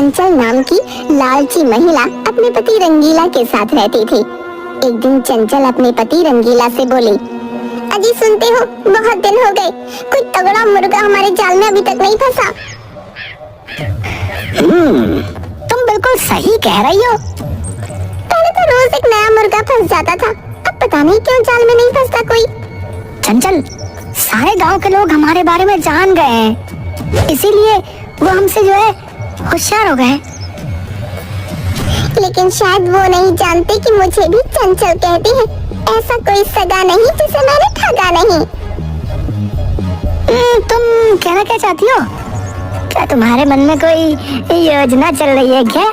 चंचल नाम की लालची महिला अपने पति रंगीला के साथ रहती थी। एक दिन चंचल अपने पति रंगीला से बोली, अजी सुनते हो, बहुत दिन हो गए, कोई तगड़ा मुर्गा हमारे जाल में अभी तक नहीं फंसा। तुम बिल्कुल सही कह रही हो। पहले तो रोज एक नया मुर्गा फंस जाता था, अब पता नहीं क्यों जाल में नहीं फंसता कोई। चंचल, सारे गांव के लोग हमारे बारे में जान गए हैं, इसीलिए वो हमसे जो है होशियार हो गए। लेकिन शायद वो नहीं जानते कि मुझे भी चंचल कहते हैं। ऐसा कोई सगा नहीं जिसे मैंने ठगा नहीं। तुम कहना क्या चाहती हो? क्या तुम्हारे मन में कोई योजना चल रही है क्या?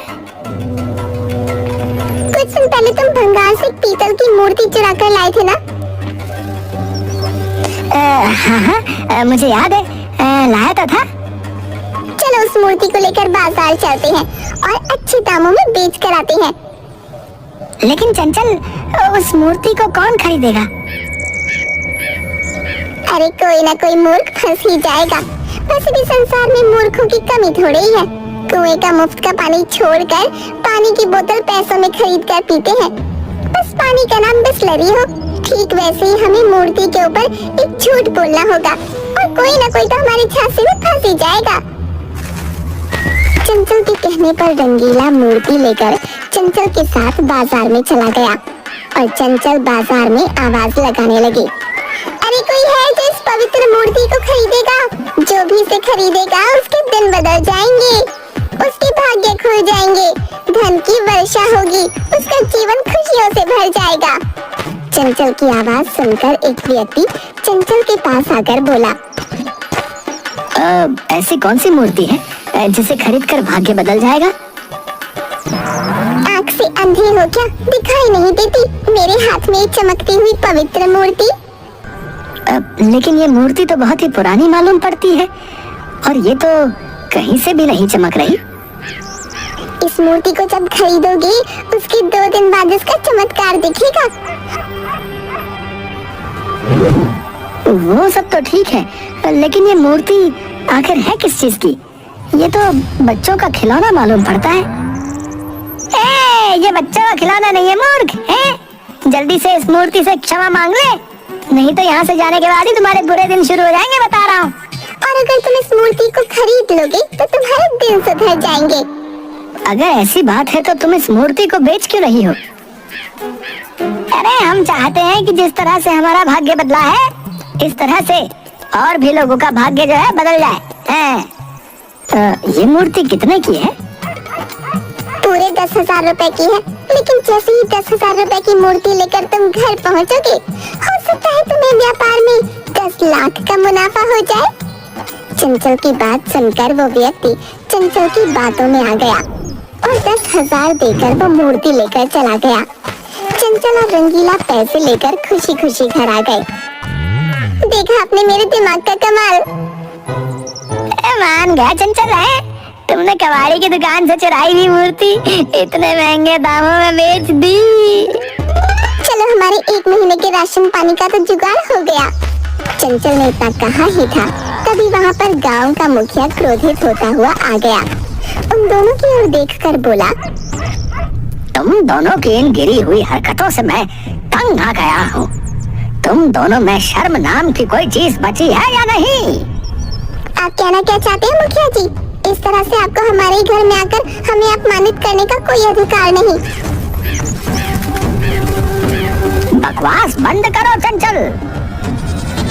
कुछ दिन पहले तुम भंगार से पीतल की मूर्ति चुरा कर लाए थे ना? हाँ, मुझे याद है, लाया तो था। चलो उस मूर्ति को लेकर बाजार चलते हैं और अच्छे दामों में बेच कर आते हैं। लेकिन चंचल, उस मूर्ति को कौन खरीदेगा? अरे कोई ना कोई मूर्ख फंस ही जाएगा। वैसे भी संसार में मूर्खों की कमी थोड़ी ही है। कुएं का मुफ्त का पानी छोड़कर पानी की बोतल पैसों में खरीद कर पीते हैं। बस पानी का नाम बिसलरी हो। ठीक वैसे ही हमें मूर्ति के ऊपर एक झूठ बोलना होगा और कोई ना कोई तो हमारी झांसी में फंस ही जाएगा। चंचल के कहने पर रंगीला मूर्ति लेकर चंचल के साथ बाजार में चला गया और चंचल बाजार में आवाज लगाने लगी, अरे कोई है जो इस पवित्र मूर्ति को खरीदेगा? जो भी इसे खरीदेगा उसके दिन बदल जाएंगे, उसके भाग्य खुल जाएंगे, धन की वर्षा होगी, उसका जीवन खुशियों से भर जाएगा। चंचल की आवाज सुनकर एक व्यक्ति चंचल के पास आकर बोला, ऐसी कौन सी मूर्ति है जिसे खरीदकर भाग्य बदल जाएगा? आँख से अंधे हो क्या? दिखाई नहीं देती मेरे हाथ में चमकती हुई पवित्र मूर्ति? लेकिन ये मूर्ति तो बहुत ही पुरानी मालूम पड़ती है और ये तो कहीं से भी नहीं चमक रही। इस मूर्ति को जब खरीदोगे उसके 2 दिन बाद इसका चमत्कार दिखेगा। वो सब तो ठीक है, लेकिन ये मूर्ति आखिर है किस चीज की? ये तो बच्चों का खिलौना मालूम पड़ता है। ये बच्चों का खिलौना नहीं है मूर्ख है। जल्दी से इस मूर्ति से क्षमा मांग ले, नहीं तो यहाँ से जाने के बाद ही तुम्हारे बुरे दिन शुरू हो जाएंगे, बता रहा हूँ। और अगर तुम इस मूर्ति को खरीद लोगे तो तुम्हारे दिन सुधर जाएंगे। अगर ऐसी बात है तो तुम इस मूर्ति को बेच क्यों रही हो? अरे हम चाहते हैं कि जिस तरह से हमारा भाग्य बदला है, इस तरह से और भी लोगों का भाग्य जो है बदल जाए। ये मूर्ति कितने की है? पूरे 10,000 रुपए की है, लेकिन जैसे ही 10,000 रुपए की मूर्ति लेकर तुम घर पहुंचोगे, हो सकता है तुम्हें व्यापार में 10 लाख का मुनाफा हो जाए। चंचल की बात सुनकर वो व्यक्ति चंचल की बातों में आ गया और 10,000 देकर वो मूर्ति लेकर चला गया। चंचल और रंगीला पैसे लेकर खुशी खुशी घर आ गए। देखा आपने मेरे दिमाग का कमाल। मान गया चंचल है, तुमने कबाड़ी की दुकान से चुराई हुई मूर्ति इतने महंगे दामों में बेच दी। चलो हमारे 1 महीने के राशन पानी का तो जुगाड़ हो गया। चंचल ने इतना कहा ही था, तभी वहाँ पर गांव का मुखिया क्रोधित होता हुआ आ गया। उन दोनों की ओर देखकर बोला, तुम दोनों की इन गिरी हुई हरकतों से मैं तंग आ गया हूँ। तुम दोनों में शर्म नाम की कोई चीज बची है या नहीं? आप कहना क्या चाहते हैं मुखिया जी? इस तरह से आपको हमारे घर में आकर हमें अपमानित करने का कोई अधिकार नहीं। बकवास बंद करो चंचल।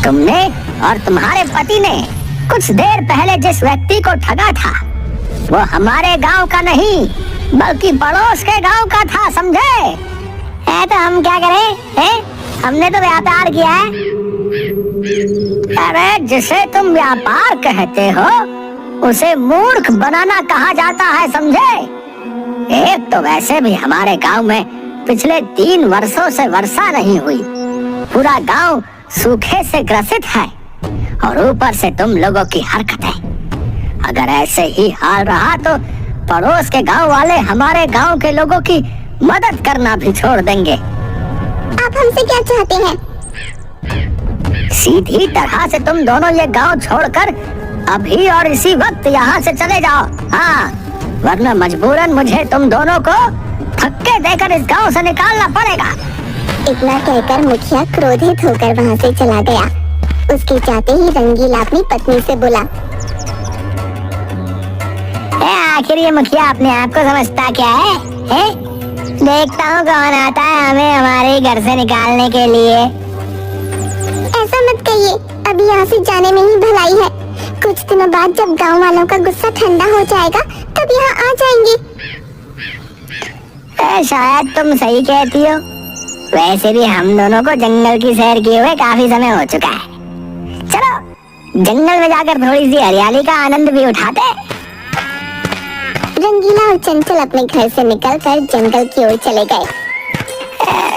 तुमने और तुम्हारे पति ने कुछ देर पहले जिस व्यक्ति को ठगा था, वो हमारे गांव का नहीं बल्कि पड़ोस के गांव का था, समझे? तो हम क्या करें? हमने तो व्यापार किया है। अरे जिसे तुम व्यापार कहते हो उसे मूर्ख बनाना कहा जाता है, समझे? एक तो वैसे भी हमारे गांव में पिछले 3 वर्षों से वर्षा नहीं हुई, पूरा गांव सूखे से ग्रसित है और ऊपर से तुम लोगों की हरकतें। अगर ऐसे ही हाल रहा तो पड़ोस के गांव वाले हमारे गांव के लोगों की मदद करना भी छोड़ देंगे। आप हमसे क्या चाहते हैं? सीधी तरह से तुम दोनों ये गांव छोड़कर अभी और इसी वक्त यहाँ से चले जाओ। हाँ, वरना मजबूरन मुझे तुम दोनों को धक्के देकर इस गांव से निकालना पड़ेगा। इतना कहकर मुखिया क्रोधित होकर वहाँ से चला गया। उसके जाते ही रंगीला अपनी पत्नी से बोला, आखिर ये मुखिया अपने आप को समझता क्या है? देखता हूँ कौन आता है हमें हमारे घर से निकालने के लिए। ऐसा मत कहिए, अभी यहाँ से जाने में ही भलाई है। कुछ दिनों बाद जब गांव वालों का गुस्सा ठंडा हो जाएगा तब यहाँ आ जाएंगे। शायद तुम सही कहती हो। वैसे भी हम दोनों को जंगल की सैर किए हुए काफी समय हो चुका है। चलो जंगल में जाकर थोड़ी सी हरियाली का आनंद भी उठाते हैं। रंगीला और चंचल अपने घर से निकलकर जंगल की ओर चले गए।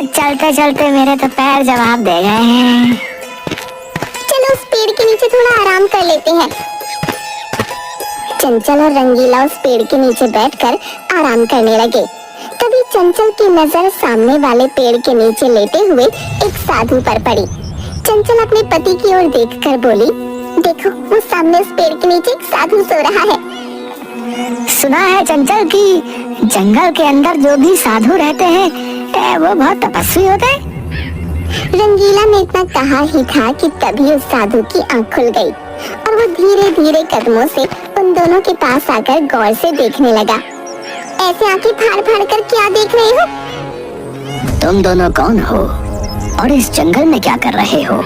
चलते चलते मेरे तो पैर जवाब दे गए हैं। चलो उस पेड़ के नीचे थोड़ा आराम कर लेते हैं। चंचल और रंगीला उस पेड़ के नीचे बैठकर आराम करने लगे। तभी चंचल की नजर सामने वाले पेड़ के नीचे लेटे हुए एक साधु पर पड़ी। चंचल अपने पति की ओर देखकर बोली, देखो वो सामने उस पेड़ के नीचे एक साधु सो रहा है। सुना है चंचल कि जंगल के अंदर जो भी साधु रहते हैं वो बहुत तपस्वी होते हैं। रंगीला ने इतना कहा ही था कि तभी उस साधु की आंख खुल गई और वो धीरे धीरे कदमों से उन दोनों के पास आकर गौर से देखने लगा। ऐसे आंखें फाड़ फाड़ कर क्या देख रहे हो? तुम दोनों कौन हो और इस जंगल में क्या कर रहे हो?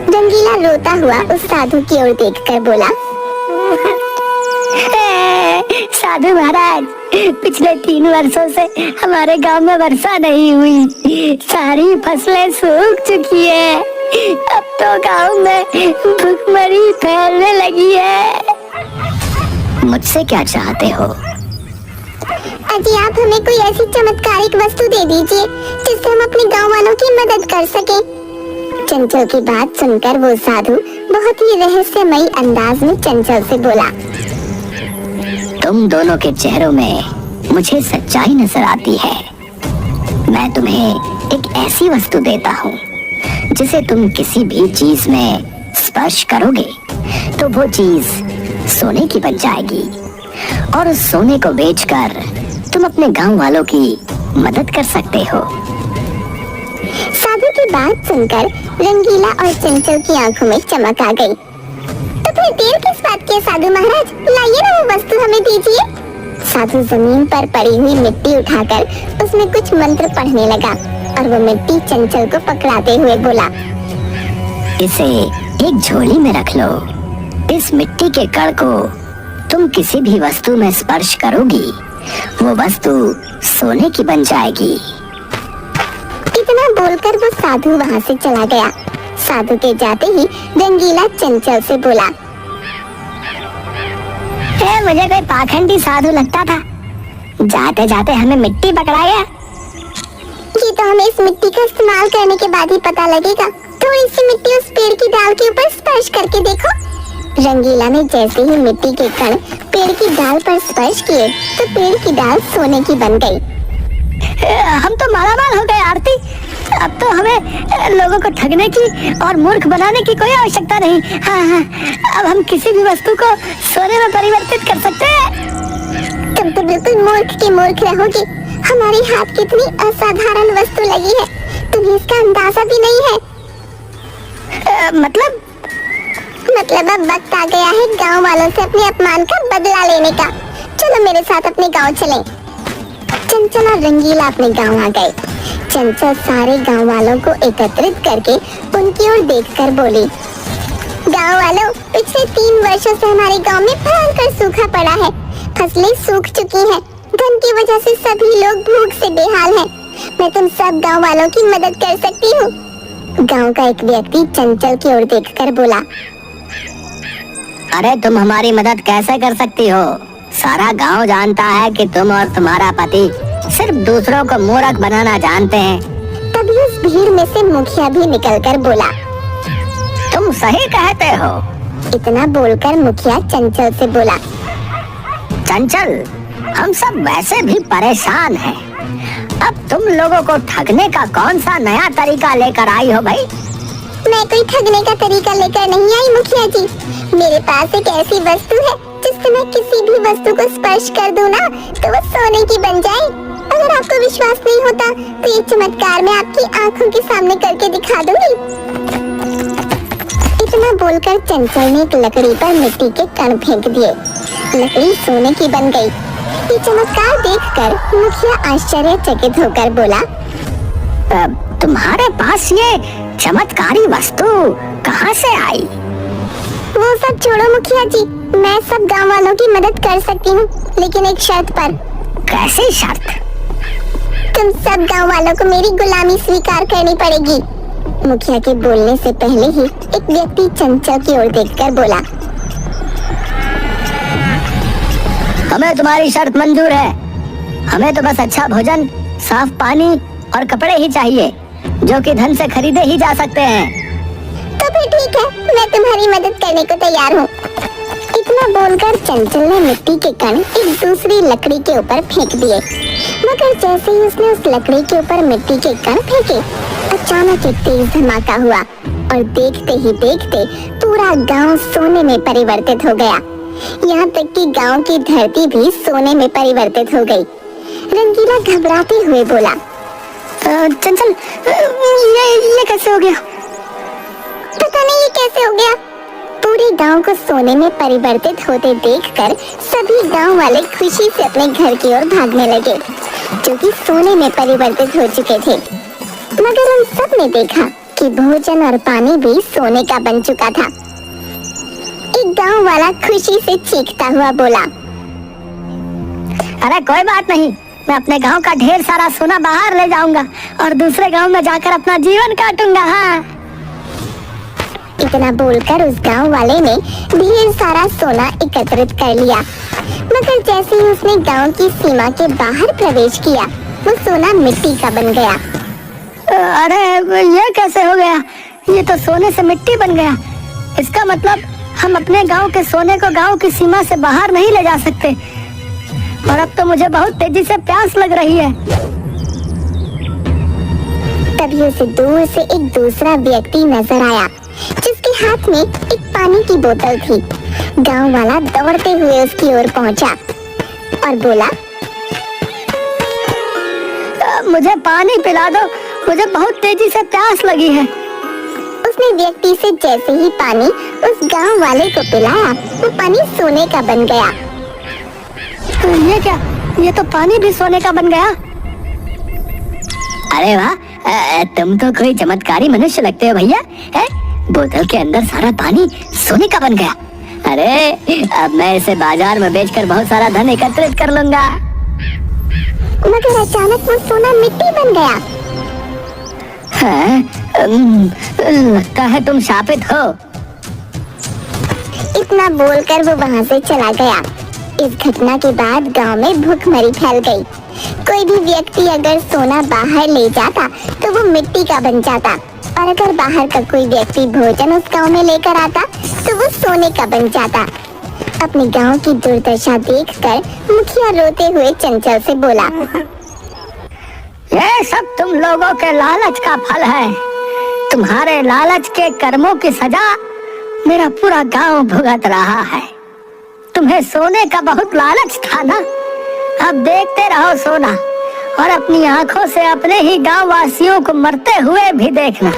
रंगीला रोता हुआ उस साधु की ओर देखकर बोला, साधु महाराज, पिछले 3 वर्षों से हमारे गांव में वर्षा नहीं हुई। सारी फसलें सूख चुकी है। अब तो गांव में भूखमरी फैलने लगी है। मुझसे क्या चाहते हो? अजी आप हमें कोई ऐसी चमत्कारिक वस्तु दे दीजिए जिससे हम अपने गांव वालों की मदद कर सकें। चंचल की बात सुनकर वो साधु बहुत ही रहस्यमयी अंदाज में चंचल से बोला, तुम दोनों के चेहरों में मुझे सच्चाई नजर आती है। मैं तुम्हें एक ऐसी वस्तु देता हूँ जिसे तुम किसी भी चीज में स्पर्श करोगे तो वो चीज सोने की बन जाएगी और उस सोने को बेचकर तुम अपने गांव वालों की मदद कर सकते हो। साधु की बात सुनकर रंगीला और चंचल की आंखों में चमक आ गई। तो फिर देर किस बात की है साधु महाराज, लाइए ना वो वस्तु हमें दीजिए। साधु जमीन पर पड़ी हुई मिट्टी उठाकर उसमें कुछ मंत्र पढ़ने लगा और वो मिट्टी चंचल को पकड़ाते हुए बोला, इसे एक झोली में रख लो। इस मिट्टी के कण को तुम किसी भी वस्तु में स्पर्श करोगी, वो वस्तु सोने की बन जाएगी। इतना बोलकर वो साधु वहाँ से चला गया। साधु के जाते ही रंगीला चंचल से बोला, मुझे कोई पाखंडी साधु लगता था, जाते जाते हमें मिट्टी पकड़ाया। ये तो हमें इस मिट्टी का इस्तेमाल करने के बाद ही पता लगेगा। थोड़ी सी मिट्टी उस पेड़ की डाल के ऊपर स्पर्श करके देखो। रंगीला ने जैसे ही मिट्टी के कण पेड़ की डाल पर स्पर्श किए तो पेड़ की डाल सोने की बन गई। हम तो मालामाल हो गए आरती। अब तो हमें लोगों को ठगने की और मूर्ख बनाने की कोई आवश्यकता नहीं। हाँ, अब हम किसी भी वस्तु को सोने में परिवर्तित कर सकते हैं। तुम तो बिल्कुल मूर्ख की मूर्ख रहोगे। हमारे हाथ कितनी असाधारण वस्तु लगी है, तुम्हें इसका अंदाजा भी नहीं है। मतलब अब वक्त आ गया है गांव वालों से अपने अपमान का बदला लेने का। चलो मेरे साथ अपने गांव चलें। चंचल और रंगीला अपने गांव आ गए। चंचल सारे गांव वालों को एकत्रित करके उनकी ओर देखकर बोली, गांव वालों, पिछले 3 वर्षों से हमारे गांव में भयंकर सूखा पड़ा है। फसलें सूख चुकी हैं। धन की वजह से सभी लोग भूख से बेहाल हैं। मैं तुम सब गांव वालों की मदद कर सकती हूँ। गांव का एक व्यक्ति चंचल की ओर देखकर बोला, अरे तुम हमारी मदद कैसे कर सकती हो? सारा गांव जानता है कि तुम और तुम्हारा पति सिर्फ दूसरों को मूर्ख बनाना जानते हैं। तभी उस भीड़ में से मुखिया भी निकलकर बोला, तुम सही कहते हो। इतना बोलकर मुखिया चंचल से बोला, चंचल, हम सब वैसे भी परेशान हैं। अब तुम लोगों को ठगने का कौन सा नया तरीका लेकर आई हो भाई? मैं कोई ठगने का तरीका लेकर नहीं आई मुखिया जी। मेरे पास एक ऐसी वस्तु है जिससे मैं किसी भी वस्तु को स्पर्श कर दूं ना तो वो सोने की बन जाए। अगर आपको विश्वास नहीं होता तो ये चमत्कार मैं आपकी आंखों के सामने करके दिखा दूंगी। इतना बोलकर चंचल ने एक लकड़ी पर मिट्टी के कण फेंक दिए। लकड़ी सोने की बन गई। ये चमत्कार देखकर मुखिया आश्चर्यचकित होकर बोला, तुम्हारे पास ये चमत्कारी वस्तु कहाँ से आई? वो सब छोड़ो मुखिया जी, मैं सब गांव वालों की मदद कर सकती हूँ, लेकिन एक शर्त पर। कैसी शर्त? तुम सब गांव वालों को मेरी गुलामी स्वीकार करनी पड़ेगी। मुखिया के बोलने से पहले ही एक व्यक्ति चंचल की ओर देखकर बोला, हमें तुम्हारी शर्त मंजूर है। हमें तो बस अच्छा भोजन, साफ पानी और कपड़े ही चाहिए, जो कि धन से खरीदे ही जा सकते हैं। तो फिर ठीक है, मैं तुम्हारी मदद करने को तैयार हूँ। इतना बोलकर चंचल ने मिट्टी के कण एक दूसरी लकड़ी के ऊपर फेंक दिए। मगर जैसे ही उसने उस लकड़ी के ऊपर मिट्टी के कण फेंके, अचानक एक तेज धमाका हुआ और देखते ही देखते पूरा गांव सोने में परिवर्तित हो गया। यहाँ तक कि गांव की धरती भी सोने में परिवर्तित हो गई। रंगीला घबराते हुए बोला, चंचल, ये कैसे हो गया? पता नहीं ये कैसे हो गया। पूरे गांव को सोने में परिवर्तित होते देखकर सभी गांव वाले खुशी से अपने घर की ओर भागने लगे, जो कि सोने में परिवर्तित हो चुके थे। मगर उन सब ने देखा कि भोजन और पानी भी सोने का बन चुका था। एक गांव वाला खुशी से चीखता हुआ बोला, अरे कोई बात नहीं, मैं अपने गांव का ढेर सारा सोना बाहर ले जाऊंगा और दूसरे गांव में जाकर अपना जीवन काटूंगा। हाँ। इतना बोलकर उस गांव वाले ने ढेर सारा सोना एकत्रित कर लिया। मगर जैसे ही उसने गांव की सीमा के बाहर प्रवेश किया, वो सोना मिट्टी का बन गया। अरे ये कैसे हो गया? ये तो सोने से मिट्टी बन गया। इसका मतलब हम अपने गांव के सोने को गांव की सीमा से बाहर नहीं ले जा सकते। और अब तो मुझे बहुत तेजी से प्यास लग रही है। तभी उसे दूर से एक दूसरा व्यक्ति नजर आया, जिसके हाथ में एक पानी की बोतल थी। गांव वाला दौड़ते हुए उसकी ओर पहुंचा और बोला, मुझे पानी पिला दो, मुझे बहुत तेजी से प्यास लगी है। उसने व्यक्ति से जैसे ही पानी उस गांव वाले को पिलाया, वो पानी सोने का बन गया। ये क्या? ये तो पानी भी सोने का बन गया। अरे वाह, तुम तो कोई चमत्कारी मनुष्य लगते हो भैया। बोतल के अंदर सारा पानी सोने का बन गया। अरे अब मैं इसे बाजार में बेचकर बहुत सारा धन एकत्रित कर लूंगा। मगर अचानक वो सोना मिट्टी बन गया। लगता है तुम शापित हो। इतना बोलकर वो वहाँ से चला गया। इस घटना के बाद गांव में भूखमरी फैल गई। कोई भी व्यक्ति अगर सोना बाहर ले जाता तो वो मिट्टी का बन जाता, और अगर बाहर का कोई व्यक्ति भोजन उस गांव में लेकर आता तो वो सोने का बन जाता। अपने गांव की दुर्दशा देखकर मुखिया रोते हुए चंचल से बोला, ये सब तुम लोगों के लालच का फल है। तुम्हारे लालच के कर्मों की सजा मेरा पूरा गांव भुगत रहा है। तुम्हें सोने का बहुत लालच था ना? अब देखते रहो सोना, और अपनी आंखों से अपने ही गांव वासियों को मरते हुए भी देखना।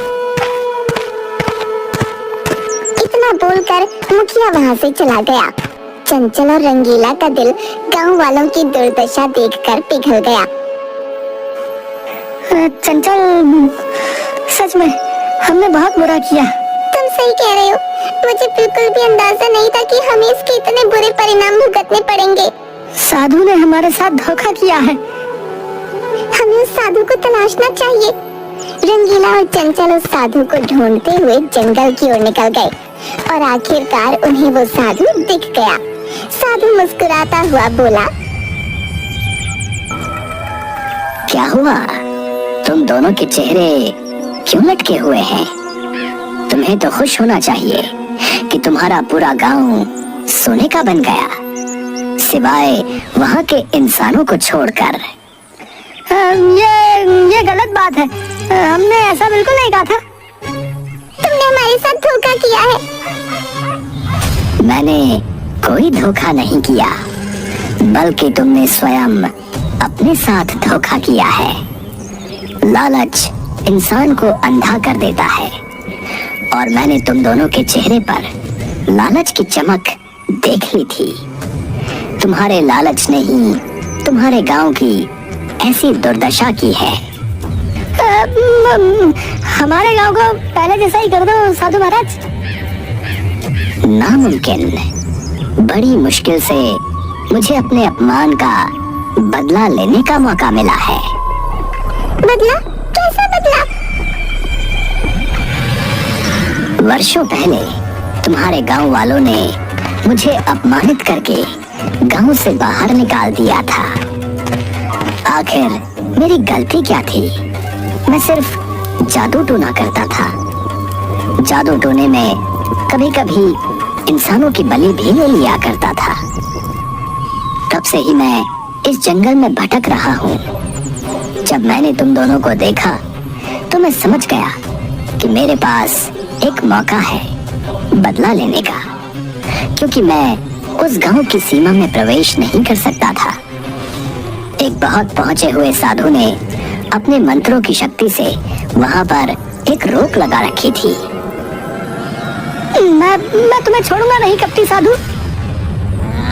इतना बोलकर मुखिया वहाँ से चला गया। चंचल और रंगीला का दिल गांव वालों की दुर्दशा देखकर पिघल गया। चंचल, सच में हमने बहुत बुरा किया। तुम सही कह रहे हो। मुझे बिल्कुल भी अंदाजा नहीं था कि हमें इसके इतने बुरे परिणाम भुगतने पड़ेंगे। साधु ने हमारे साथ धोखा किया है। हमें उस साधु को तलाशना चाहिए। रंगीला और चंचल उस साधु को ढूंढते हुए जंगल की ओर निकल गए, और आखिरकार उन्हें वो साधु दिख गया। साधु मुस्कुराता हुआ बोला, क्या हुआ? तुम दोनों के चेहरे क्यों लटके हुए हैं? तुम्हें तो खुश होना चाहिए कि तुम्हारा पूरा गांव सोने का बन गया, सिवाय वहाँ के इंसानों को छोड़कर। ये गलत बात है। हमने ऐसा बिल्कुल नहीं कहा था। तुमने हमारे साथ धोखा किया है। मैंने कोई धोखा नहीं किया। बल्कि तुमने स्वयं अपने साथ धोखा किया है। लालच इंसान को अंधा कर देता है और मैंने तुम दोनों के चेहरे पर लालच की चमक देख ली थी। तुम्हारे लालच ने ही तुम्हारे गांव की ऐसी दुर्दशा की है। हमारे गांव को पहले जैसा ही कर दो साधु महाराज। नामुमकिन। बड़ी मुश्किल से मुझे अपने अपमान का बदला लेने का मौका मिला है। बदला? कैसा बदला? वर्षों पहले तुम्हारे गांव वालों ने मुझे अपमानित करके गांव से बाहर निकाल दिया था। आखिर मेरी गलती क्या थी? मैं सिर्फ जादू टोना करता था। जादू टोने में कभी कभी इंसानों की बलि भी ले लिया करता था। तब से ही मैं इस जंगल में भटक रहा हूँ। जब मैंने तुम दोनों को देखा तो मैं समझ गया कि मेरे पास एक मौका है बदला लेने का, क्योंकि मैं उस गांव की सीमा में प्रवेश नहीं कर सकता था। एक बहुत पहुंचे हुए साधु ने अपने मंत्रों की शक्ति से वहां पर एक रोक लगा रखी थी। मैं तुम्हें छोड़ूंगा नहीं कपटी साधु।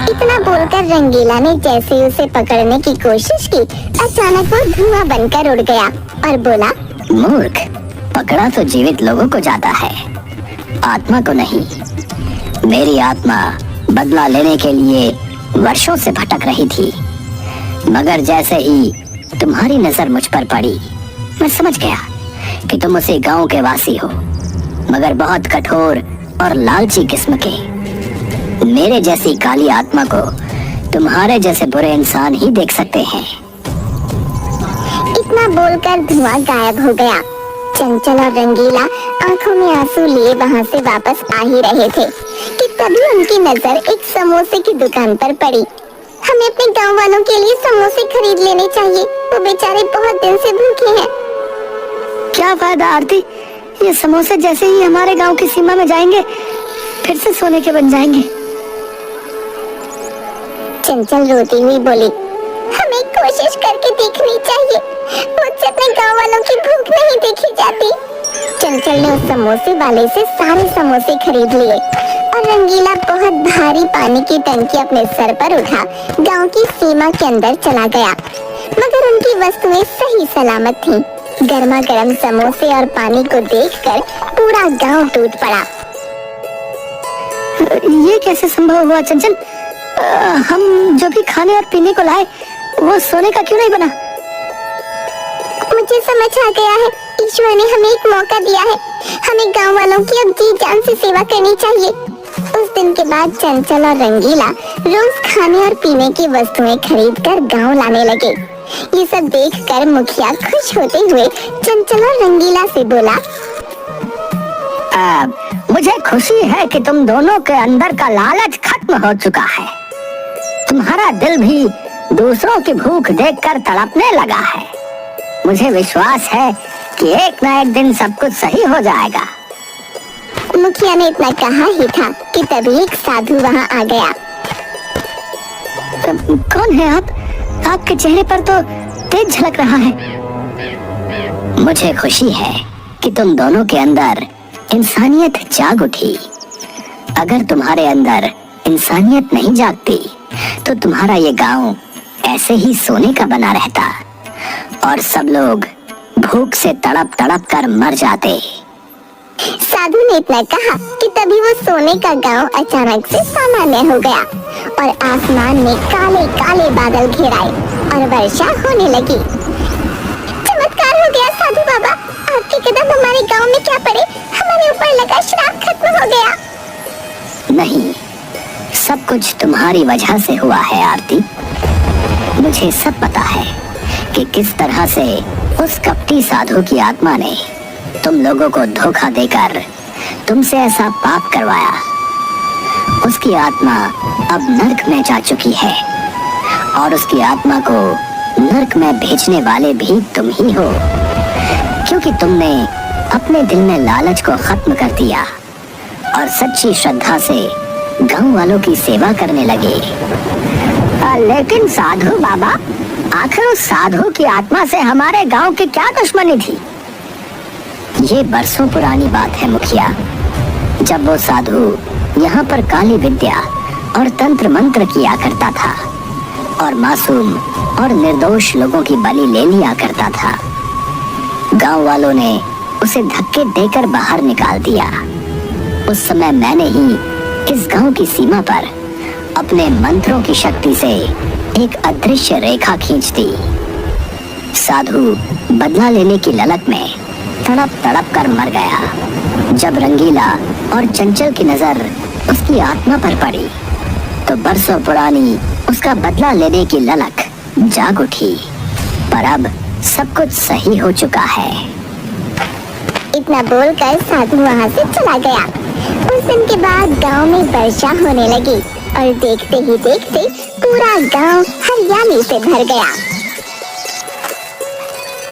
इतना बोलकर रंगीला ने जैसे उसे पकड़ने की कोशिश की, अचानक वो धुआं बनकर उड़ गया और बोला, मूर्ख, पकड़ा तो जीवित लोगों को जाता है, आत्मा को नहीं। मेरी आत्मा बदला लेने के लिए वर्षों से भटक रही थी, मगर जैसे ही तुम्हारी नजर मुझ पर पड़ी, मैं समझ गया कि तुम उसी गांव के वासी हो, मगर बहुत कठोर और लालची किस्म के। मेरे जैसी काली आत्मा को तुम्हारे जैसे बुरे इंसान ही देख सकते हैं। इतना बोलकर धुआं गायब हो गया। चंचल और रंगीला आंखों में आंसू लिए वहां से वापस आ ही रहे थे कि तभी उनकी नजर एक समोसे की दुकान पर पड़ी। हमें अपने गांव वालों के लिए समोसे खरीद लेने चाहिए, वो बेचारे बहुत दिन से भूखे हैं। क्या फायदा आरती, ये समोसे जैसे ही हमारे गांव की सीमा में जाएंगे फिर से सोने के बन जाएंगे। चंचल रोती हुई बोली, हमें कोशिश करके देखनी चाहिए, मुझसे अपने गांव वालों की भूख नहीं देखी जाती। चंचल ने उस समोसे वाले से सारे समोसे खरीद लिए और रंगीला बहुत भारी पानी की टंकी अपने सर पर उठा गांव की सीमा के अंदर चला गया, मगर उनकी वस्तुएं सही सलामत थीं। गर्मा गर्म समोसे और पानी को देखकर पूरा गांव टूट पड़ा। ये कैसे संभव हुआ चंचल? हम जो भी खाने और पीने को लाए वो सोने का क्यों नहीं बना? मुझे समझ आ गया है, ईश्वर ने हमें एक मौका दिया है। हमें गांव वालों की अब जी जान से सेवा करनी चाहिए। उस दिन के बाद चंचल और रंगीला रोज खाने और पीने की वस्तुएं खरीदकर गांव लाने लगे। ये सब देखकर मुखिया खुश होते हुए चंचल और रंगीला से बोला, मुझे खुशी है कि तुम दोनों के अंदर का लालच खत्म हो चुका है। तुम्हारा दिल भी दूसरों की भूख देखकर तड़पने लगा है। मुझे विश्वास है कि एक न एक दिन सब कुछ सही हो जाएगा। मुखिया ने इतना कहा ही था कि तभी एक साधु वहां आ गया। कौन है आप? आपके चेहरे पर तो तेज झलक रहा है। मुझे खुशी है कि तुम दोनों के अंदर इंसानियत जाग उठी। अगर तुम्हारे अंदर इंसानियत नहीं जागती तो तुम्हारा ये गांव ऐसे ही सोने का बना रहता और सब लोग भूख से तड़प तड़प कर मर जाते। साधु ने इतना कहा कि तभी वो सोने का गांव अचानक से सामान्य हो गया और आसमान में काले काले बादल घिर आए और वर्षा होने लगी। चमत्कार हो गया साधु बाबा, आपके कदम हमारे गांव में क्या पड़े, हमारे ऊपर लगा श्राप खत्म हो गया। नहीं, सब कुछ तुम्हारी वजह से हुआ है आरती। मुझे सब पता है कि किस तरह से उस कपटी साधु की आत्मा ने तुम लोगों को धोखा देकर तुमसे ऐसा पाप करवाया। उसकी आत्मा अब नर्क में जा चुकी है और उसकी आत्मा को नर्क में भेजने वाले भी तुम ही हो, क्योंकि तुमने अपने दिल में लालच को खत्म कर दिया और सच्ची श्रद्धा से गांव वालों की सेवा करने लगे। लेकिन साधु बाबा, आखिर उस साधु की आत्मा से हमारे गांव की क्या दुश्मनी थी? ये बरसों पुरानी बात है मुखिया। जब वो साधु यहाँ पर काली विद्या और तंत्र मंत्र किया करता था और मासूम और निर्दोष लोगों की बलि ले लिया करता था, गांव वालों ने उसे धक्के देकर बाहर निकाल दिया। उस समय मैंने ही इस गांव की सीमा पर अपने मंत्रों की शक्ति से एक अदृश्य रेखा खींच दी। साधु बदला लेने की ललक में तड़प तड़प कर मर गया। जब रंगीला और चंचल की नजर उसकी आत्मा पर पड़ी तो बरसों पुरानी उसका बदला लेने की ललक जाग उठी। पर अब सब कुछ सही हो चुका है। इतना बोलकर साधु वहाँ से चला गया। उस दिन के बाद गांव में वर्षा होने लगी और देखते ही देखते पूरा गांव हरियाली से भर गया।